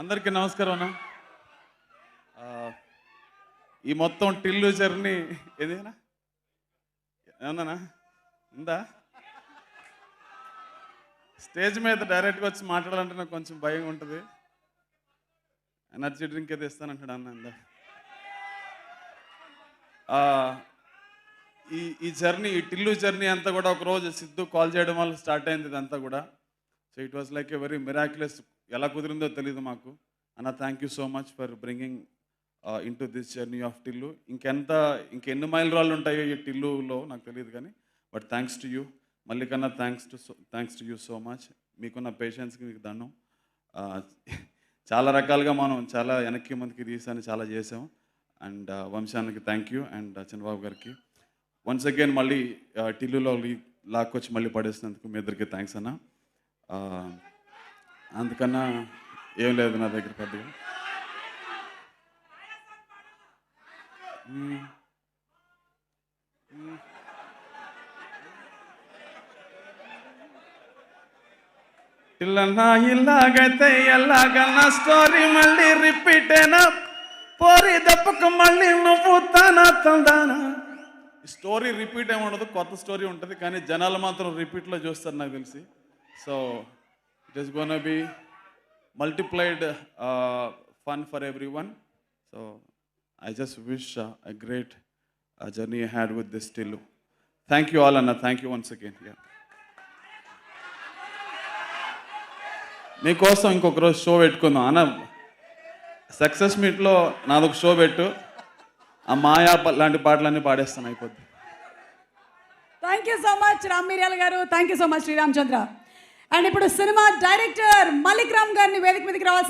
అందరికీ నమస్కారం అన్న. ఈ మొత్తం టిల్లు జర్నీ ఏదేనా ఏమన్నా ఉందా? స్టేజ్ మీద డైరెక్ట్గా వచ్చి మాట్లాడాలంటే నాకు కొంచెం భయం ఉంటుంది. ఎనర్జీ డ్రింక్ ఏదో ఇస్తానంటాడు అన్న ఇందా. ఈ జర్నీ, ఈ టిల్లు జర్నీ అంతా కూడా ఒకరోజు సిద్ధు కాల్ చేయడం వల్ల స్టార్ట్ అయింది ఇదంతా కూడా. So it was like a very miraculous. ఎలా కుదిరిందో తెలియదు మాకు. అన్న thank you so much for bringing into this journey of Tillu. ఇంకెన్ని మైల్ రాళ్ళు ఉంటాయో ఈ టిల్లులో నాకు తెలియదు కానీ, బట్ థ్యాంక్స్ టు యూ మల్లికన్నా. Thanks to you so much. మీకున్న పేషెన్స్కి మీకు దండం. చాలా రకాలుగా మనం చాలా వెనక్కి ముందుకి తీసాను, చాలా చేసాం. అండ్ వంశానికి థ్యాంక్ యూ, అండ్ చంద్రబాబు గారికి వన్స్ అగైన్ మళ్ళీ టిల్లులో లాక్కొచ్చి మళ్ళీ పడేసినందుకు మీ ఇద్దరికి థ్యాంక్స్ అన్న. అందుకన్నా ఏం లేదు నా దగ్గర పెద్దగా. ఇల్లన్నా ఇలాగైతే ఎలాగన్నా స్టోరీ మళ్ళీ రిపీట్ అయినా పోరి దెబ్బకు మళ్ళీ నువ్వు తానా తందానా. స్టోరీ రిపీట్ ఏమి ఉండదు, కొత్త స్టోరీ ఉంటుంది, కానీ జనాలు మాత్రం రిపీట్లో చూస్తారు నాకు తెలిసి. So it is gonna be multiplied fun for everyone. So I just wish a great journey ahead with this Tillu. Thank you all, Anna. Thank you once again. Yeah. మీకోసం ఇంకొక రోజు షో పెట్టుకుందాం అన్న. Success మీట్లో నాదొక show పెట్టు, ఆ మాయా లాంటి పాటలన్నీ పాడేస్తాను, అయిపోద్ది. Thank you so much Ram Miryala garu. Thank you so much Sriramachandra. And ఇప్పుడు సినిమా డైరెక్టర్ మలిక్ రామ్ గారిని వేదిక మీదకి రావాల్సింది.